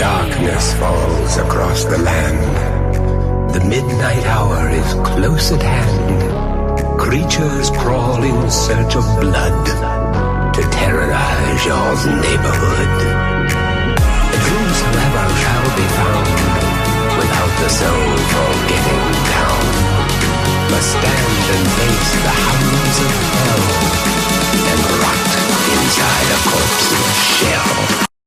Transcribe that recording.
Darkness falls across the land. The midnight hour is close at hand. Creatures crawl in search of blood to terrorize your neighborhood. Whosoever shall be found without the soul for getting down must stand and face the hounds of hell and rot inside a corpse's